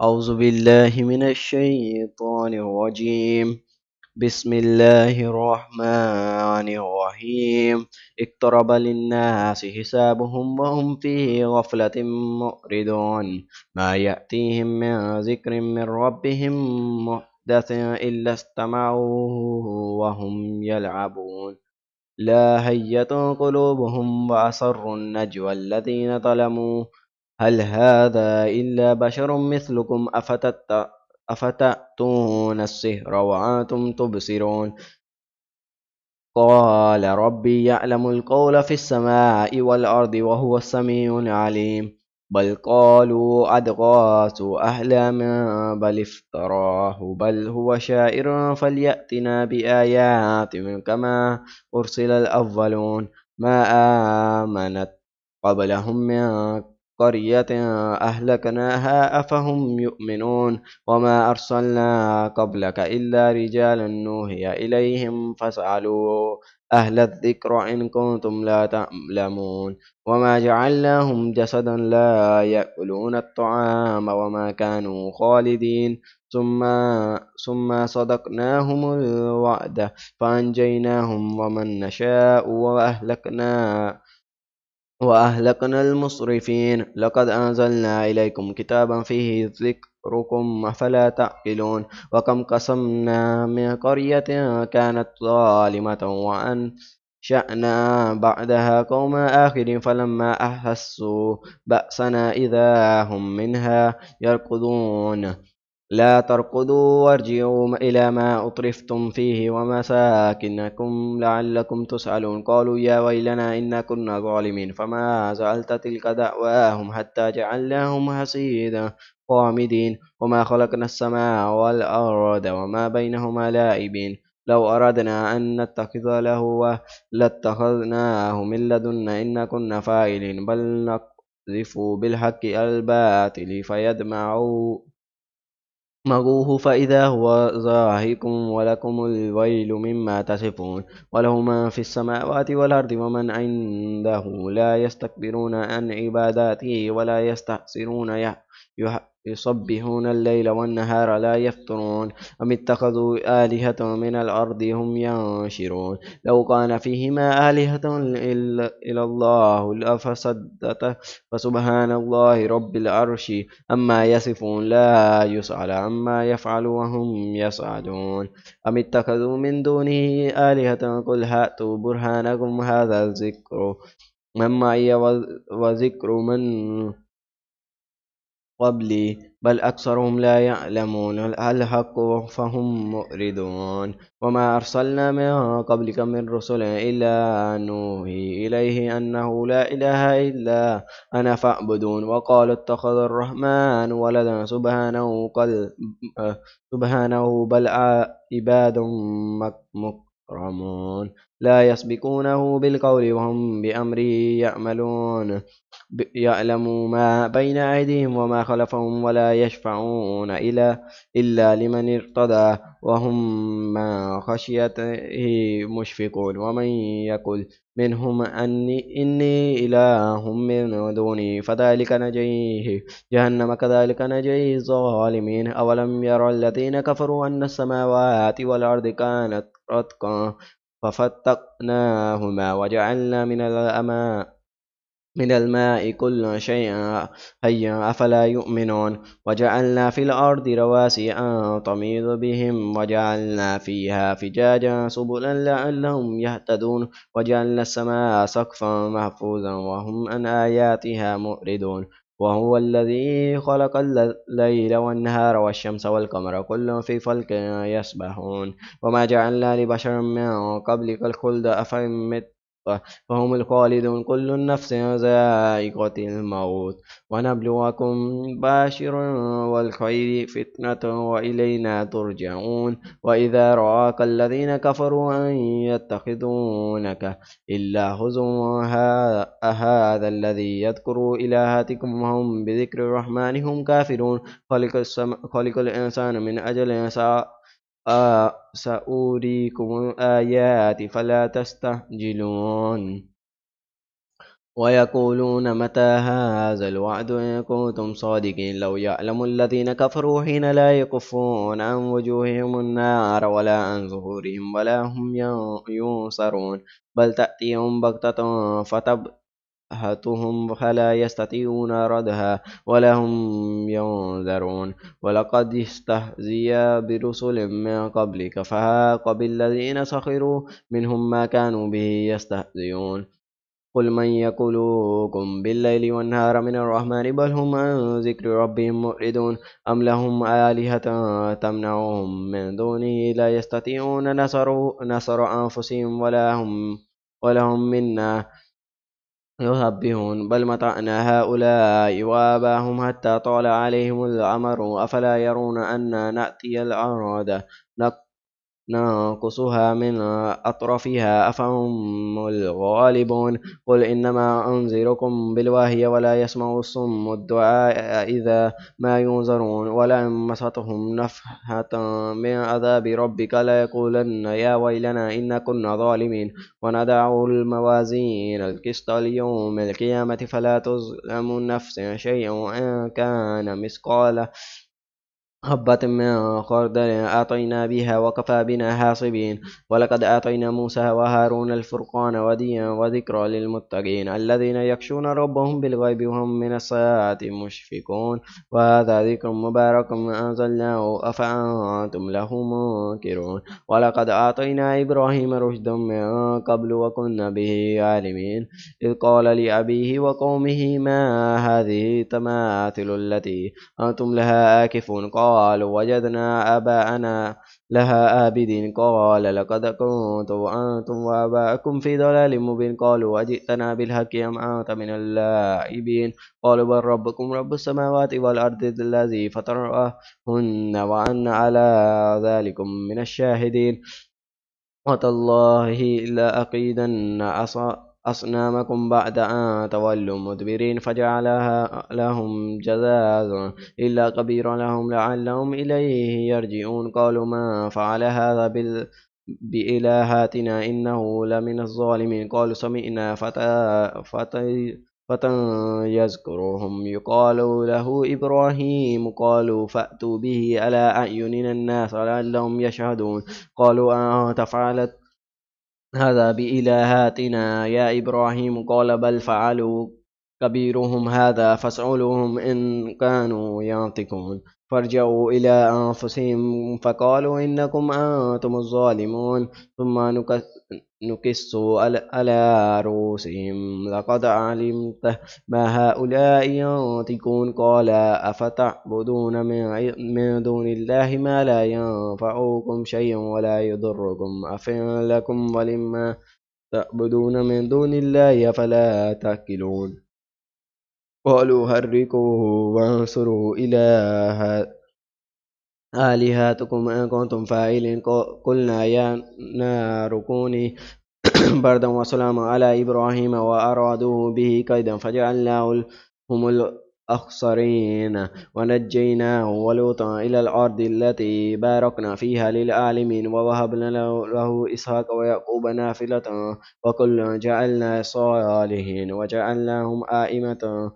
أعوذ بالله من الشيطان الرجيم. بسم الله الرحمن الرحيم. اقترب للناس حسابهم وهم في غفلة معرضون. ما يأتيهم من ذكر من ربهم محدث إلا استمعوه وهم يلعبون. لاهية قلوبهم وأسروا النجوى الذين ظلموا. هل هذا إلا بشر مثلكم أفتأتون السحر وأنتم تبصرون. قال ربي يعلم القول في السماء والأرض وهو السميع العليم. بل قالوا أضغاث أحلام بل افتراه بل هو شاعر فليأتنا بآيات كما أرسل الأولون. ما آمنت قبلهم من قرية أهلكناها أفهم يؤمنون. وما أرسلنا قبلك إلا رجالا نوحي إليهم فاسألوا أهل الذكر إن كنتم لا تعلمون. وما جعلناهم جسدا لا يأكلون الطعام وما كانوا خالدين. ثم صدقناهم الوعد فأنجيناهم ومن نشاء وأهلكنا المسرفين. لقد أنزلنا إليكم كتابا فيه ذكركم أفلا تعقلون. وكم قسمنا من قرية كانت ظالمة وأنشأنا بعدها قوما آخرين فلما أحسوا بأسنا إذا هم منها يركضون. لا تركضوا وارجعوا إلى ما أطرفتم فيه ومساكنكم لعلكم تسألون. قالوا يا ويلنا إنا كنا ظالمين فما زالت تلك دعواهم حتى جعلناهم حصيدا خامدين. وما خلقنا السماء والأرض وما بينهما لاعبين. لو أردنا أن نتخذ لهوا لاتخذناه من لدنا إن كنا فاعلين. بل نقذف بالحق الباطل فيدمغوه فإذا هو زاهق ولكم الويل مما تصفون. وله من في السماوات والأرض ومن عنده لا يستكبرون عن عباداته ولا يستحسرون يصبحون الليل والنهار لا يفترون. أم اتخذوا آلهة من الأرض هم ينشرون. لو كان فيهما آلهة إلا الله لفسدتا فسبحان الله رب العرش أما يصفون. لا يسأل عما يفعل وهم يسألون. أم اتخذوا من دونه آلهة قل هاتوا برهانكم هذا الذكر من معي وذكر من قبلي بل أكثرهم لا يعلمون. الحق فهم مؤردون. وما أرسلنا من قبلك من رسل إلا نوحي إليه أنه لا إله إلا أنا فاعبدون. وقالوا اتخذ الرحمن ولدا سبحانه بل عباد مكرمون لا يسبقونه بالقول وهم بأمره يعملون. يعلم ما بين أيديهم وما خلفهم ولا يشفعون إلا لمن ارتضى وهم ما خشيته مشفقون. ومن يقل منهم إني إله من دوني فذلك نجيه جهنم كذلك نجيه الظالمين. أولم يرى الذين كفروا أن السماوات والأرض كانت رتقا ففتقناهما وجعلنا من الماء كل شيء حي أفلا يؤمنون. وجعلنا في الأرض رواسي أن تميض بهم وجعلنا فيها فجاجا سبلا لعلهم يهتدون. وجعلنا السماء سقفا محفوظا وهم عن آياتها معرضون. وهو الذي خلق الليل والنهار والشمس والقمر كل في فلك يسبحون. وما جعلنا لبشر من قبلك الخلد أفإن مت فهم الخالدون. كل نفس ذائقة الموت ونبلوكم باشر والخير فتنة وإلينا ترجعون. وإذا رآك الذين كفروا أن يتخذونك إلا هزوا هذا الذي يذكر إلهاتكم وهم بذكر الرحمن هم كافرون. خلق الإنسان من أجل سأريكم الآيات فلا تستعجلون. ويقولون متى هذا الوعد إن كنتم صادقين لو يعلم الذين كفروا حين لا يكفون عن وجوههم النار ولا عن ظهورهم ولا هم ينصرون بل تأتيهم بغتة فتبهتهم فلا يستطيعون ردها ولا هم ينذرون ولقد استهزئ برسل من قبلك فحاق بالذين سخروا منهم ما كانوا به يستهزئون قل من يقولكم بالليل والنهار من الرحمن بل هم عن ذكر ربهم معرضون أم لهم آلهة تمنعهم من دونه لا يستطيعون نصر أنفسهم ولا هم منا يهبهون بل متعنا هؤلاء وآباهم حتى طال عليهم الأمر أفلا يرون أنا نأتي الأرض ننقصها من أطرافها أفهم الغالبون قل إنما أنذركم بالوحي ولا يسمع الصم الدعاء إذا ما ينذرون ولئن مستهم نفحة من عذاب ربك ليقولن يا ويلنا إنا كنا ظالمين ونضع الموازين القسط ليوم القيامة فلا تظلم نفس شيئا وإن كان مثقال حبة من خردل أعطينا بها وكفى بنا حاصبين ولقد آتينا موسى وهارون الفرقان وديا وذكرى للمتقين الذين يخشون ربهم بالغيب وهم من السيئات مشفقون وهذا ذكر مبارك أنزلناه أفأنتم له منكرون ولقد آتينا إبراهيم رشدا من قبل وكنا به عالمين إذ قال لأبيه وقومه ما هذه التماثل التي أنتم لها آكفون قالوا وجدنا آباءنا لها آبدين قال لقد كنتم أنتم وآباؤكم في ضلال مبين قالوا أجئتنا بالحق أم أنت من اللاعبين قالوا بل ربكم رب السماوات والأرض الذي فطرهن وأنا على ذلكم من الشاهدين وتالله لأكيدن أصنامكم بعد أن تولوا مدبرين فجعلها لهم جزازا إلا كبيرا لهم لعلهم إليه يرجعون قالوا ما فعل هذا بإلهاتنا إنه لمن الظالمين قالوا سمعنا فتى يذكرهم يقال له إبراهيم قالوا فأتوا به على أعين الناس لعلهم يشهدون قالوا أنت فعلت هذا بإلهاتنا يا إبراهيم قال بل فعلوا كبيرهم هذا فاسألوهم إن كانوا ينطقون فارجعوا إلى أنفسهم فقالوا إنكم أنتم الظالمون ثم نكسوا على رؤوسهم لقد علمت ما هؤلاء ينطقون قال أفتعبدون من دون الله ما لا ينفعكم شيئا ولا يضركم أفإن لكم ولما تعبدون من دون الله أفلا تأكلون قالوا حرقوه وانصروا آلهتكم إن كنتم فاعلين قلنا يا نار كوني بردا وسلاما على إبراهيم وأرادوا به كيدا فجعلناه هم الأخسرين ونجيناه ولوطا إلى الأرض التي باركنا فيها للعالمين ووهبنا له إسحاق ويعقوب نافلة وكلا جعلنا صالحين وجعلناهم آئمة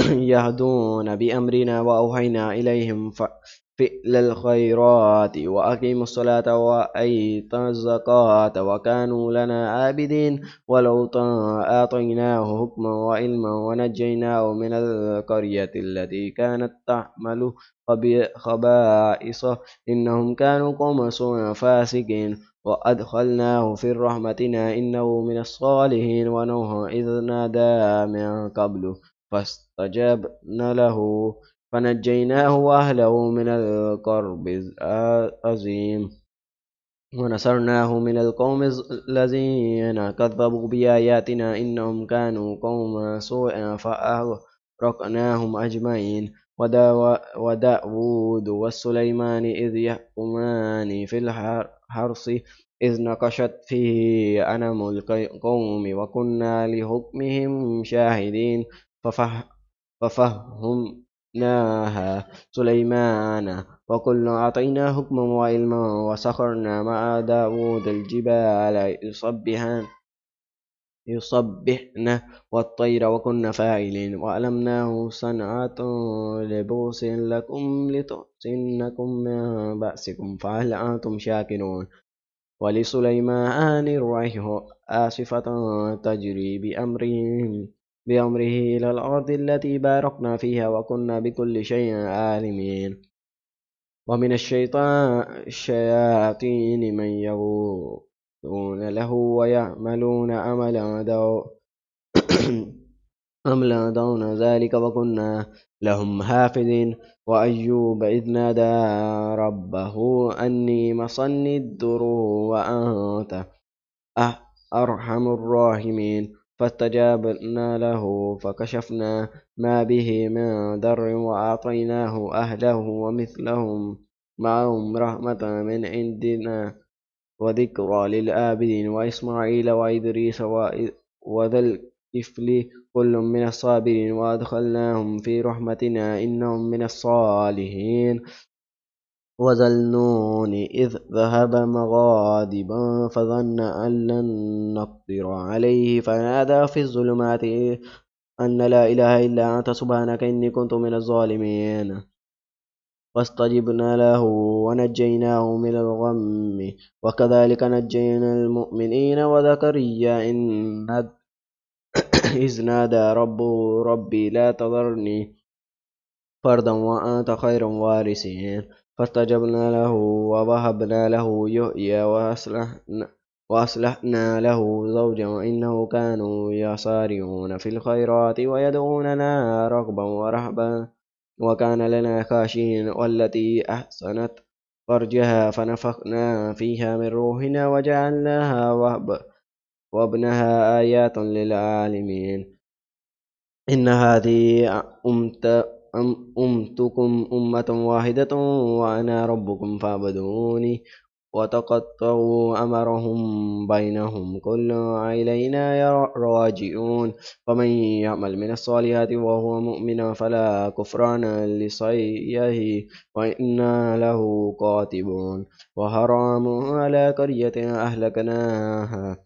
يهدون بأمرنا وأوحينا إليهم فعل الخيرات وأقيموا الصلاة وآتوا الزكاة وكانوا لنا عابدين ولوطا آتيناه حكما وعلما ونجيناه من القرية التي كانت تعمل خبائث إنهم كانوا قوم سوء فاسقين وأدخلناه في رحمتنا إنه من الصالحين ونوح إذ نادى من قبل فاستجبنا له فنجيناه وأهله من الكرب العظيم ونصرناه من القوم الذين كذبوا بآياتنا إنهم كانوا قوم سوء فأغرقناهم أجمعين وداود وسليمان إذ يحكمان في الحرث إذ نقشت فيه أنم القوم وكنا لحكمهم شاهدين ففهمناها سليمان وكلا أعطينا حكما وعلما وسخرنا مع داود الجبال يسبحان يصبحن والطير وكن فاعلين وألمناه صنعة لبوس لكم لتحصنكم من بأسكم فهل أنتم شاكرون ولسليمان الريح آصفة تجري بأمره إلى الأرض التي باركنا فيها وكنا بكل شيء عالمين ومن الشياطين من يغوصون له ويعملون عملا دون ذلك وكنا لهم حافظين وأيوب إذ نادى ربه أني مسني الضر وأنت أرحم الراحمين فاستجبنا له فكشفنا ما به من ضر وأعطيناه أهله ومثلهم معهم رحمة من عندنا وذكرى للآبدين وإسماعيل وإدريس وذا الكفل كل من الصابرين وأدخلناهم في رحمتنا إنهم من الصالحين وذا النون إذ ذهب مغاضبا فظن أن لن نقدر عليه فنادى في الظلمات أن لا إله إلا أنت سبحانك إني كنت من الظالمين فاستجبنا له ونجيناه من الغم وكذلك نجينا المؤمنين وزكريا إذ نادى ربه ربي لا تذرني فردا وأنت خير الوارثين فاستجبنا له ووهبنا له يحيى وأصلحنا له زوجا وإنه كانوا يسارعون في الخيرات ويدعوننا رغبا ورهبا وكان لنا خاشعين والتي أحسنت فرجها فنفخنا فيها من روحنا وجعلناها وابنها آيات للعالمين إن هذه أمتكم أمة واحدة وأنا ربكم فاعبدوني وتقطعوا أمرهم بينهم كل إلينا راجعون ومن يعمل من الصالحات وهو مؤمن فلا كفران لسعيه وإنا له كاتبون وحرام على قرية أهلكناها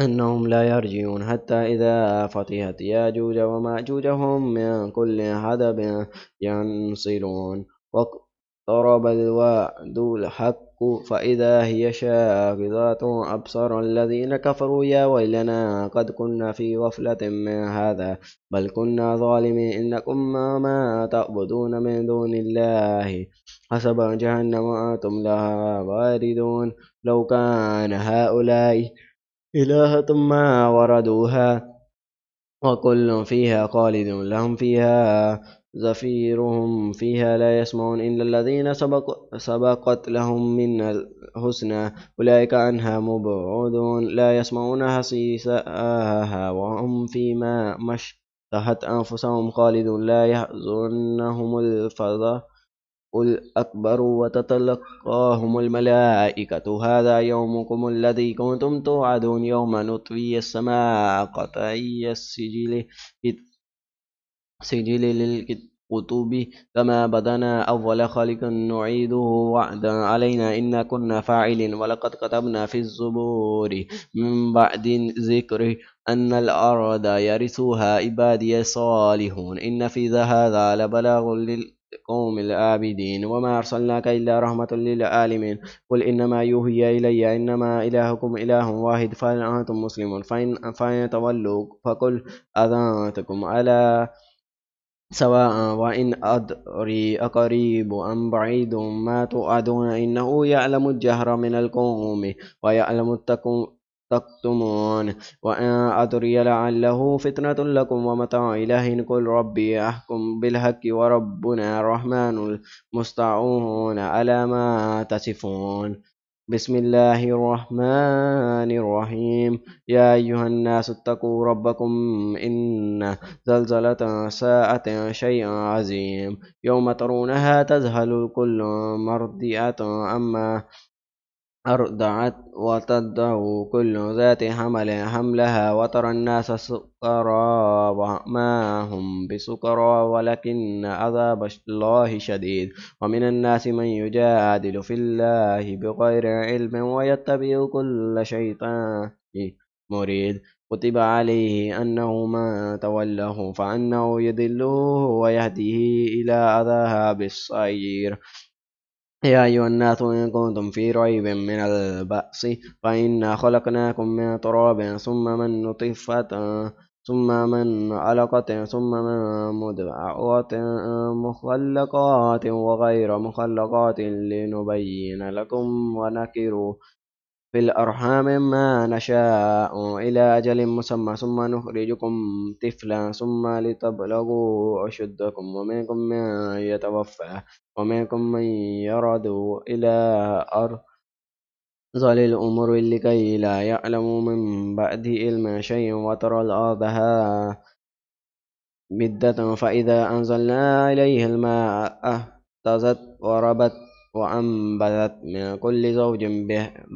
أنهم لا يرجعون حتى إذا فتحت ياجوج وماجوج هم من كل حدب ينصرون واقترب الوعد الحق فإذا هي شاخصة أبصر الذين كفروا يا ويلنا قد كنا في غفلة من هذا بل كنا ظالمين إنكم ما تعبدون من دون الله حسب جهنم أنتم لها واردون لو كان هؤلاء إلهة ما وردوها وكل فيها خالد لهم فيها زفيرهم فيها لا يسمعون إلا الذين سبقت لهم من الحسنى أولئك عنها مبعودون لا يسمعون حسيسها وهم فيما اشتهت أنفسهم خالدون لا يحزنهم الفضل الأكبر وتتلقاهم الملائكة هذا يومكم الذي كنتم توعدون يوم نطوي السماء كطي السجل للكتب كما بدنا أول خلق نعيده وعدا علينا إنا كنا فاعلين ولقد كتبنا في الزبور من بعد ذكر أن الأرض يرثها عبادي الصالحون إن في هذا لبلاغ للقوم العابدين وما أرسلناك إلا رحمة للعالمين قل إنما يوحي إلي إنما إلهكم إله واحد فهل أنتم مسلمون فإن تولوا فقل أذنتكم على سواء وإن أدري أقريب أم بعيد ما توعدون إنه يعلم الجهر من القوم ويعلم تكتمون وإن أدري لعله فتنة لكم ومتاع إله قل ربي أحكم بالحق وربنا الرحمن المستعان على ما تصفون بسم الله الرحمن الرحيم يا أيها الناس اتقوا ربكم إن زلزلة ساعة شيء عظيم يوم ترونها تذهل كل مرضعة أما أرضعت وتضع كل ذات حمل حملها وترى الناس سكارى وما هم بسكارى ولكن عذاب الله شديد ومن الناس من يجادل في الله بغير علم ويتبع كل شيطان مريد كتب عليه أنه من تولاه فأنه يضله ويهديه إلى عذاب السعير. يا أيها الناس إن كنتم في ريب من البأس فإنا خلقناكم من تراب ثم من نطفة ثم من علقة ثم من مدغة مخلقات وغير مخلقات لنبين لكم ونكر في الأرحام ما نشاء إلى أجل مسمى ثم نخرجكم طفلا ثم لتبلغوا أشدكم ومنكم من يتوفى ومنكم من يرد إلى أرذل الأمور لكي لا يعلموا من بعد علم شيء وترى الأرض مدة فإذا أنزلنا عليه الماء اهتزت وربت وأنبتت من كل زوج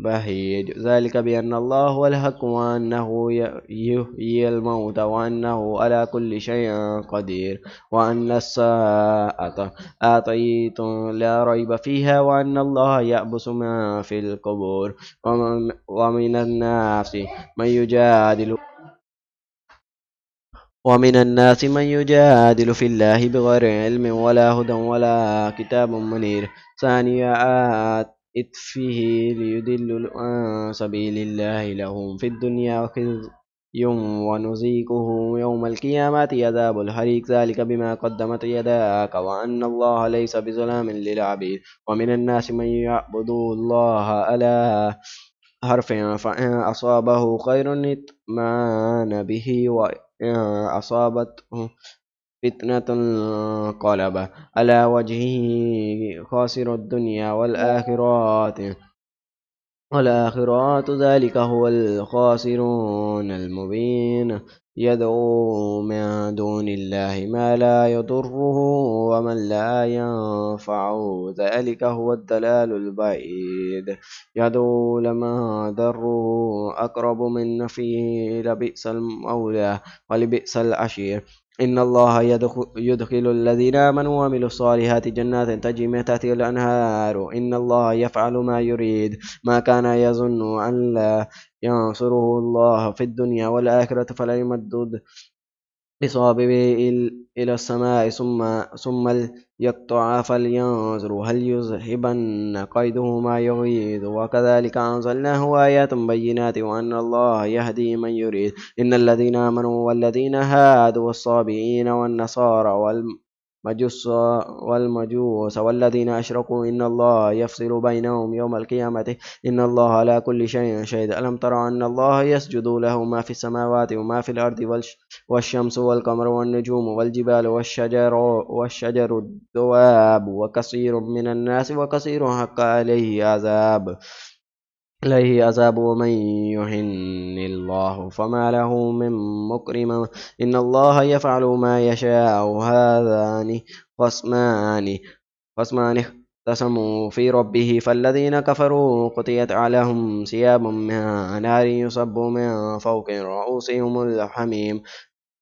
بهيج ذلك بأن الله هو الحق وأنه يحيي الموتى وأنه على كل شيء قدير وأن الساعة آتيت لا ريب فيها وأن الله يأبس ما في القبور ومن الناس من يجادل في الله بغير علم ولا هدى ولا كتاب منير ثاني إتفه ليدل عن سبيل الله لهم في الدنيا خزي ونذيقه يوم القيامة عذاب الحريق ذلك بما قدمت يداك وأن الله ليس بظلام للعبيد ومن الناس من يعبد الله على حرف فإن أصابه خير اطمأن به وإن أصابته فتنة انقلب على وجهه خاسر الدنيا والآخرات ذلك هو الخاسرون المبين يدعو من دون الله ما لا يضره ومن لا ينفعه ذلك هو الضلال البعيد يدعو لمن ضره أقرب من نفعه لبئس المولى ولبئس العشير إن الله يدخل الذين آمنوا وعملوا الصالحات جنات تجري من تحتها الأنهار إن الله يفعل ما يريد ما كان يظن أن لا ينصره الله في الدنيا والآخرة فلا يمدد بصابه إلى السماء ثم يقطع فلينظر هل يذهبن قيده ما يغيظ وكذلك أنزلناه آيات بينات وأن الله يهدي من يريد إن الذين آمنوا والذين هادوا والصابئين والنصارى والمجوس والذين أشركوا إن الله يفصل بينهم يوم القيامة إن الله على كل شيء شهيد ألم ترى أن الله يسجد له ما في السماوات وما في الأرض والشمس والقمر والنجوم والجبال والشجر الدواب وكثير من الناس وكثير حق عليه عذاب ومن يهن الله فما له من مكرم إن الله يفعل ما يشاء هذان خصمان اختصموا في ربه فالذين كفروا قطعت عليهم ثياب من نار يصب من فوق رؤوسهم الحميم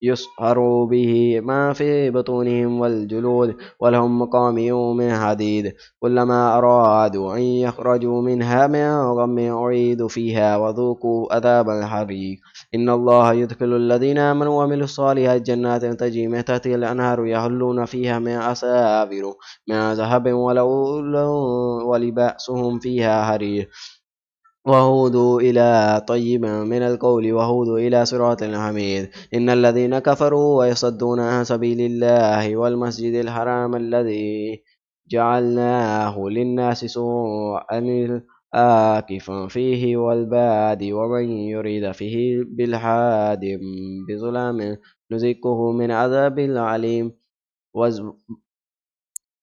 يصهر به ما في بطونهم والجلود ولهم مقامع من حديد كلما أرادوا أن يخرجوا منها من غم أعيدوا فيها وذوقوا عذاب الحريق إن الله يدخل الذين آمنوا وعملوا الصالحات جنات تجري من تحتها الأنهار يحلون فيها من أساور من ذهب ولباسهم فيها حرير وهودوا إلى طيب من القول وهودوا إلى صراط حميد إن الذين كفروا ويصدون عن سبيل الله والمسجد الحرام الذي جعلناه للناس سوءا الآكف فيه والباد ومن يريد فيه بالحاد بظلام نذقه من عذاب العليم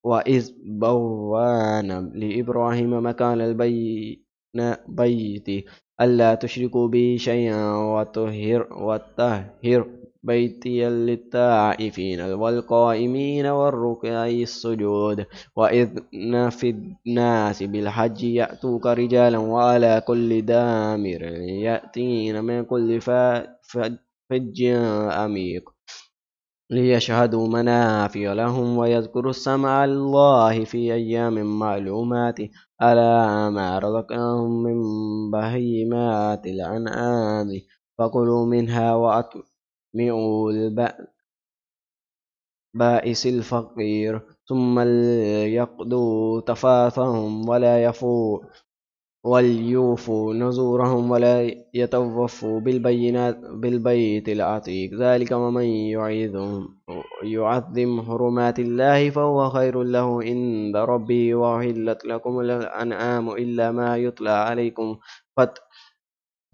وإذ بوانا لإبراهيم مكان بيتي ألا تشركوا بي شيئا وطهر بيتي للطائفين والقائمين والركع السجود وإذن في الناس بالحج يأتوك رجالا وعلى كل دامر يأتين من كل فج عميق ليشهدوا منافع لهم ويذكروا اسم الله في أيام معلومات على ما رزقهم من بهيمات الأنعام فكلوا منها وأطعموا البائس الفقير ثم ليقضوا تفاثهم ولا يفوا وليوفوا نذورهم ولا يطوفوا بالبيت العتيق ذلك ومن يعظم حرمات الله فهو خير له عند ربه وأحلت لكم الأنعام إلا ما يتلى عليكم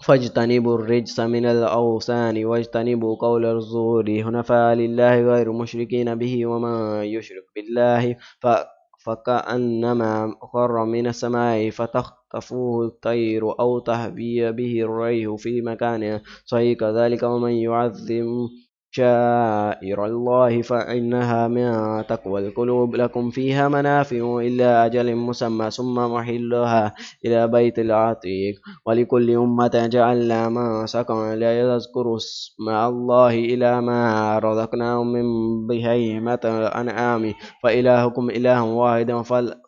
فاجتنبوا الرجس من الأوثان واجتنبوا قول الزور حنفاء لله غير مشركين به ومن يشرك بالله فكأنما خر من السماء فتخطفه الطير أو تهوي به الريح في مكان صحيح كذلك ومن يعظم شائر الله فإنها من تقوى القلوب لكم فيها منافع إلا أجل مسمى ثم محلها إلى بيت العتيق ولكل أمة جعلنا منسكا ليذكروا اسم الله إلى ما رزقناهم من بهيمة الأنعام فإلهكم إله واحد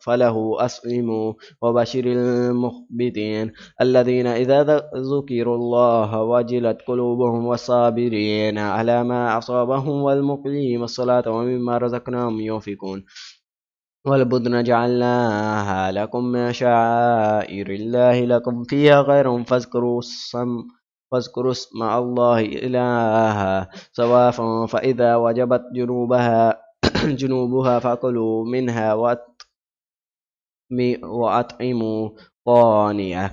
فله أسلموا وبشر المخبتين الذين إذا ذكروا الله وجلت قلوبهم والصابرين على ما أصابهم والمقيم الصلاة ومما رزقناهم ينفقون والبدن جعلناها لكم من شعائر الله لكم فيها خير فاذكروا اسم الله إلها سواء فإذا وجبت جنوبها فكلوا منها وأطعموا قانعه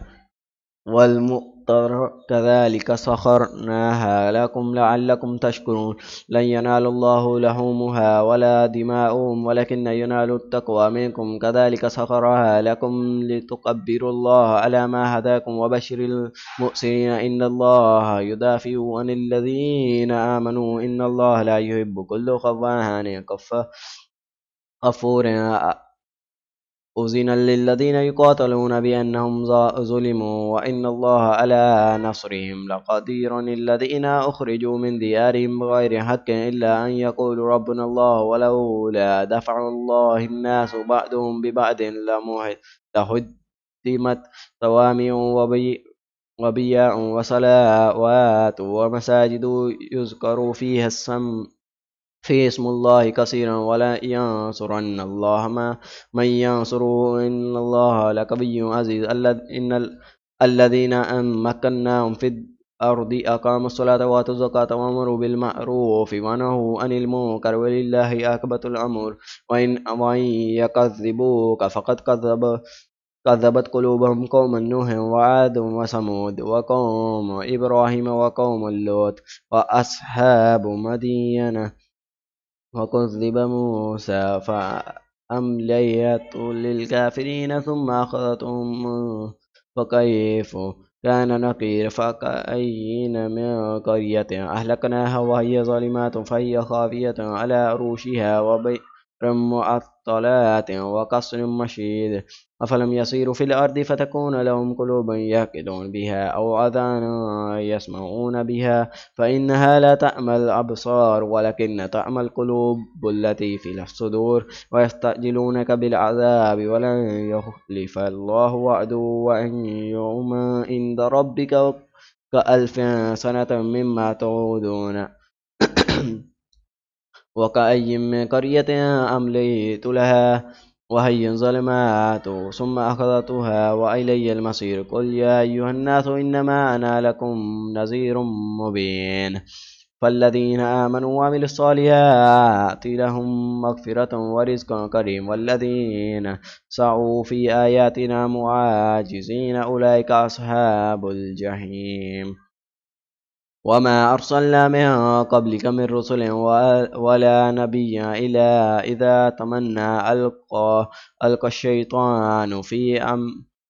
والمؤطر كذلك سخرناها لكم لعلكم تشكرون لن ينال الله لحومها ولا دماؤهم ولكن ينال التقوى منكم كذلك سخرها لكم لتكبروا الله على ما هداكم وبشر المحسنين إن الله يدافع عن الذين آمنوا إن الله لا يحب كل خوان كفور أذن للذين يقاتلون بأنهم ظلموا وإن الله على نصرهم لقدير الذين أخرجوا من ديارهم بغير حق إلا أن يقولوا ربنا الله ولولا دفع الله الناس بعضهم ببعض لهدمت صوامع وبيع وصلوات ومساجد يذكر فيها في اسم الله كثيرا ولا ينصرن الله من ينصره إن الله لقوي عزيز الذين مكناهم في الأرض أقاموا الصلاة وآتوا الزكاة وأمروا بالمعروف ونهوا عن المنكر ولله عاقبة الأمور وإن يكذبوك فقد كذبت قلوبهم قوم نوح وعاد وثمود وقوم إبراهيم وقوم لوط وأصحاب مدين وكذب موسى فأمليت للكافرين ثم أخذتهم فكيف كان نقير فكأين من قرية أهلكناها وهي ظالمات فهي خاوية على عروشها وبئر معطلات وقصر مشيد أفلم يسيروا في الأرض فتكون لهم قلوب يعقلون بها أو آذان يسمعون بها فإنها لا تعمى الأبصار ولكن تعمى القلوب التي في الصدور ويستعجلونك بالعذاب ولن يخلف الله وعده وإن يوم عند ربك كألف سنة مما تعودون وكأي من قرية أمليت لها وهي ظلمات ثم أخذتها وإلي المصير قل يا أيها الناس إنما أنا لكم نذير مبين فالذين آمنوا وعملوا الصالحات لهم مغفرة ورزق كريم والذين سعوا في آياتنا معاجزين أولئك أصحاب الجحيم وما أرسلنا من قبلك من رسل ولا نبي إلا إذا تمنى ألقى الشيطان في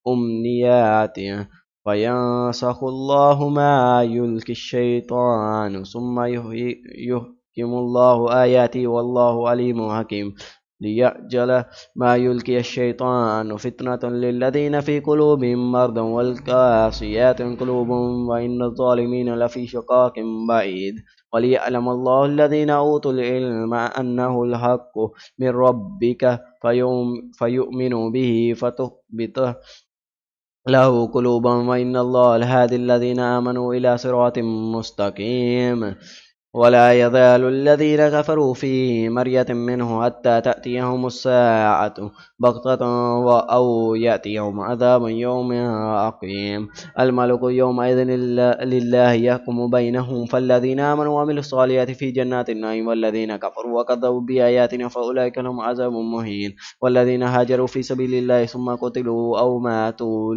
أمنياته فينسخ الله ما يلقي الشيطان ثم يحكم الله آياته والله عليم حكيم ليعجل ما يلقي الشيطان فتنة للذين في قلوبهم مرض والقاسيات قلوبهم وإن الظالمين لفي شقاق بعيد وليعلم الله الذين أوتوا العلم أنه الحق من ربك فيؤمنوا به فتخبت له قلوب وإن الله لهادي الذين آمنوا إلى صراط مستقيم ولا يزال الذين كفروا في مرية منه حتى تأتيهم الساعة بغتة أو يأتيهم عذاب يوم عقيم الملك يومئذ لله يحكم بينهم فالذين آمنوا وعملوا الصالحات في جنات النعيم والذين كفروا وكذبوا بآياتنا فأولئك لهم عذاب مهين والذين هاجروا في سبيل الله ثم قتلوا أو ماتوا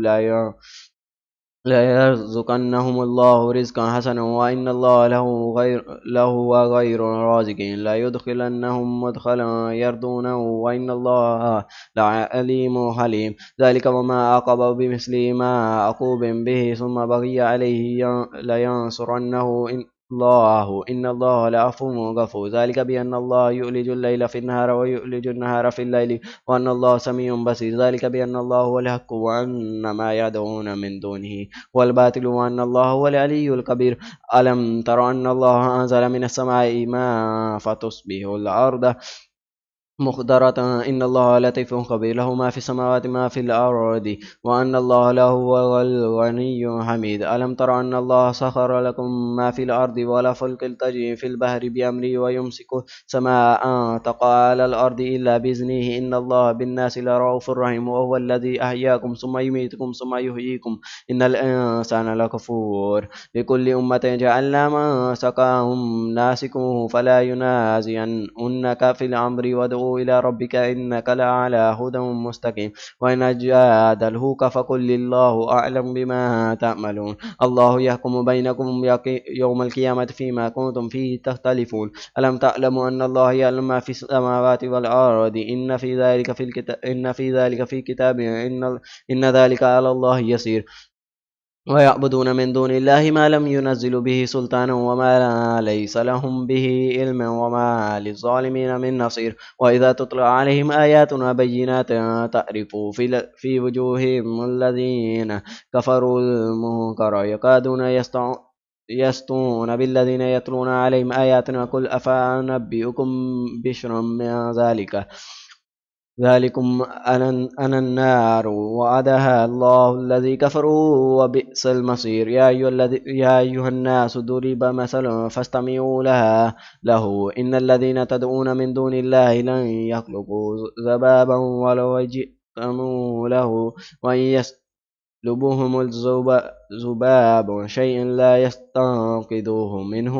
ليرزقنهم الله رزقا حسنا وإن الله له غير رازقين لا يدخلنهم مدخلا يرضونه وإن الله لعليم حليم ذلك وما عقب بمثل ما عقوب به ثم بغي عليه لينصرنه إن الله لعفو غفور ذلك بأن الله يؤلج الليل في النهار ويؤلج النهار في الليل وأن الله سميع بصير ذلك بأن الله هو الحق وأن ما يدعون من دونه والباطل وأن الله هو العلي الكبير ألم تر أن الله أنزل من السماء ماء فتصبح الأرض مخضرة إن الله لطيف خبير له ما في السماوات ما في الأرض وأن الله له هو الغني حميد ألم تر أن الله سخر لكم ما في الأرض ولا فلك تجري في البحر بأمره ويمسك سماء تقع على الأرض إلا بإذنه إن الله بالناس لرؤوف رحيم وهو الذي أحياكم ثم يميتكم ثم يحييكم إن الإنسان لكفور لكل أمة جعلنا من سقاهم ناسكوه فلا ينازعنك في الأمر وادعوا إلى ربك إنك لعلى هدى مستقيم وإن جادلوك فقل الله أعلم بما تعملون الله يحكم بينكم يوم القيامة فيما كنتم فيه تختلفون ألم تعلموا أن الله يعلم ما في السماوات والأرض إن في ذلك في كتاب إن ذلك على الله يسير ويعبدون من دون الله ما لم ينزل به سلطانا وما ليس لهم به علم وما للظالمين من نصير وإذا تتلى عليهم آياتنا بينات تعرف في وجوههم الذين كفروا المنكر يكادون يسطون بالذين يتلون عليهم آياتنا قل أفأنبئكم بشر من ذلكم أنا النار وعدها الله الذي كفروا وبئس المصير يا أيها الناس ضرب مثل فاستمعوا له إن الذين تدعون من دون الله لن يخلقوا ذبابا ولو جئتم له وإن يسلبهم الذباب شيء لا يستنقذوه منه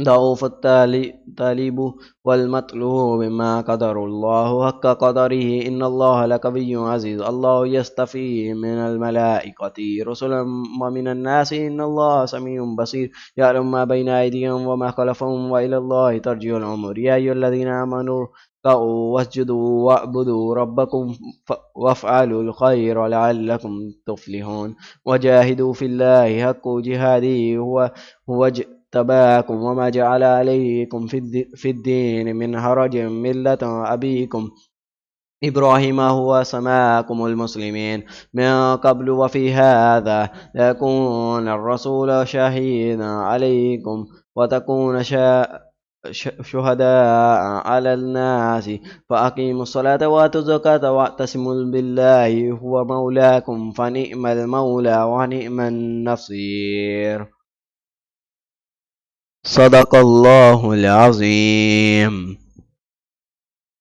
ضعف الطالب والمطلوب ما قدر الله حق قدره إن الله لقوي عزيز الله يستفي من الملائكة رسلا ومن الناس إن الله سميع بصير يعلم ما بين أيديهم وما خلفهم وإلى الله ترجع الأمور يا أيها الذين آمنوا اركعوا واسجدوا واعبدوا ربكم وافعلوا الخير لعلكم تفلحون وجاهدوا في الله حق جهاده هو اجتباكم وما جعل عليكم في الدين من حرج ملة أبيكم إبراهيم هو سماكم المسلمين من قبل وفي هذا ليكون الرسول شهيدا عليكم وتكون شهداء على الناس فأقيموا الصلاة وآتوا الزكاة واعتصموا بالله هو مولاكم فنعم المولى ونعم النصير صدق الله العظيم